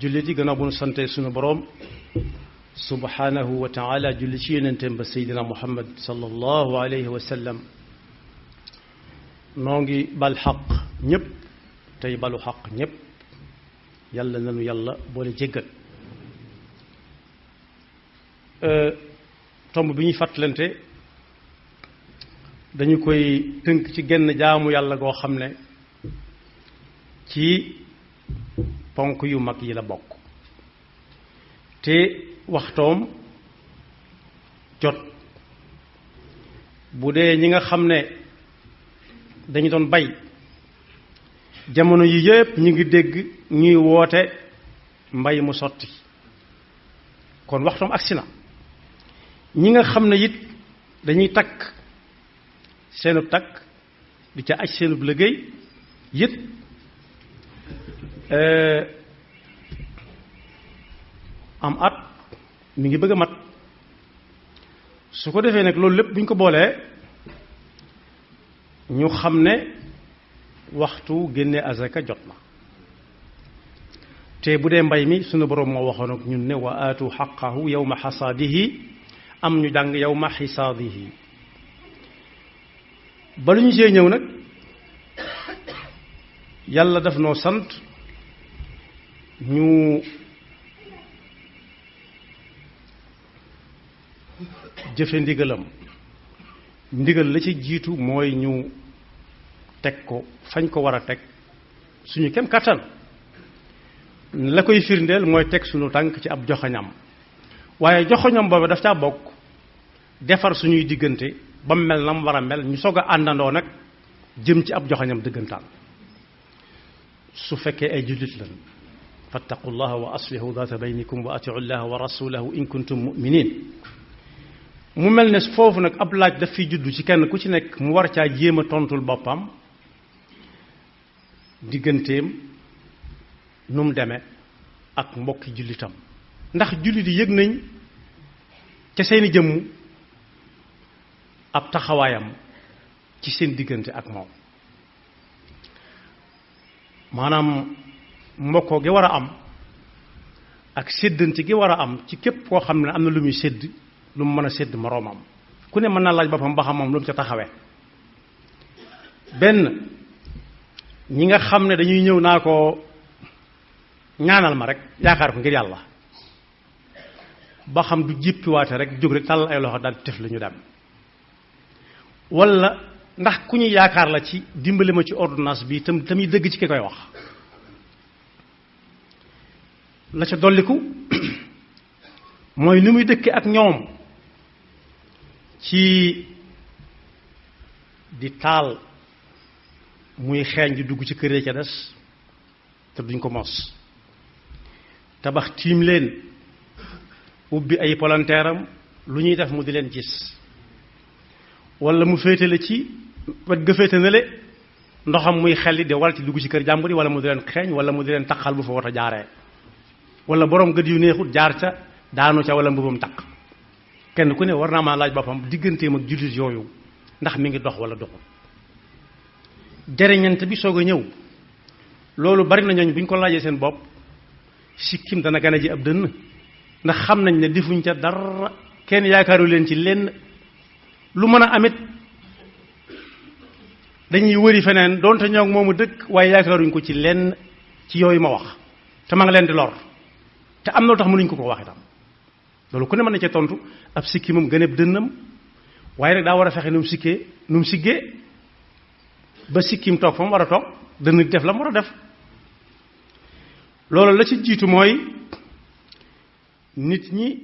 jullit yi gannaaw bu nu sante sunu boroom subhanahu wa taala julli ci yonenteem ba seydina muhammad sallallahu alayhi wa sallam noo ngi bal xaq ñépp tey balu xaq ñépp yàlla nanu yàlla boole jéggal tomb bi ñuy fàttalante dañu koy tënk ci genn jaamu yàlla goo xam ne ci ponk yu mag yi la bokk te waxtoom jot bu dee ñi nga xam ne dañu doon bay jamono yi yépp ñu ngi dégg ñuy woote mbay mu sotti kon waxtoom agsi na ñi nga xam ne it dañuy takk seenub takk di ca aj seenub liggéey it am at mi ngi bëgg a mat su ko defee nag loolu lépp bu ñu ko boolee ñu xam ne waxtu génne azaka jot na te bu dee mbay mi sunu boroom moo waxoon ak ñun ne wa aatu xaqahu yawma xasaadihi am ñu jàng yawma xisaadihi ba lu ñu see ñëw nag yàlla daf noo sant ñu jëfe ndigalam ndigal la ci jiitu mooy ñu teg ko fañ ko war a teg suñu kem kàttan la koy firndeel mooy teg suñu tànk ci ab joxoñam waaye joxoñam boobu daf caa bokk defar suñuy diggante ba mu mel na mu war a mel ñu soog a àndandoo nag jëm ci ab joxoñam dëggantaan su fekkee ay jullit lan fattaqu llaha wa aslihu data baynikum wa atiu llaha wa rasulahu in kuntum muminin mu mel ne foofu nag ab laaj daf fiy juddu ci kenn ku ci nekk mu war caa jéem a tontul boppam digganteem nu mu demee ak mbokki jullitam ndax jullit yi yëg nañ ca seeni jëmm ab taxawaayam ci seen diggante ak moom maanaam mbokkoo gi war a am ak séddante gi war a am ci képp koo xam ne am na lu muy sédd lu mu mën a sédd moroomam ku ne mën naa laaj boppam ba xam moom lu mu ca taxawee benn ñi nga xam ne dañuy ñëw naa ko ñaanal ma rek yaakaar ko ngir yàlla ba xam du jippiwaate rek jóg rek tàll ay loxo daal tef la ñu dem walla ndax ku ñu yaakaar la ci dimbali ma ci ordonnance bi tam tamit dëgg ci ki koy wax la ca dolliku mooy ni muy dëkke ak ñoom ci di taal muy xeeñ di dugg ci kër yi ca des te duñ ko mos tabax tiim leen ubbi ay palanteeram lu ñuy def mu di leen gis walla mu féetale ci wet ga féete na le ndoxam muy xelli di wal ci dugg ci kër jàmbur yi walla mu di leen xeeñ walla mu di leen taqal bu fa war a jaaree walla boroom gët yu neexut jaar ca daanu ca walla mbubam taq kenn ku ne war naa maa laaj boppam digganteem ak jullit yooyu ndax mi ngi dox walla doxul jariñante bi soog a ñëw loolu bari na ñooñ bu ñu ko laajee seen bopp sikkim dana gane ji ab dënn ndax xam nañ ne defuñ ca dara kenn yaakaaru leen ci lenn lu mën a amit dañuy wëri feneen doonte ñoo ngi moomu dëkk waaye yaakaaruñ ko ci lenn ci yooyu ma wax te ma nga leen di lor te am na lu tax mënuñ ko ko wax itam loolu ku ne mën na ca tontu ab sikki moom gën a dënnam waaye rek daa war a fexe nu mu siggee ba sikkim toog fa mu war a toog dënn def la mu war a def loolu la ci jiitu mooy nit ñi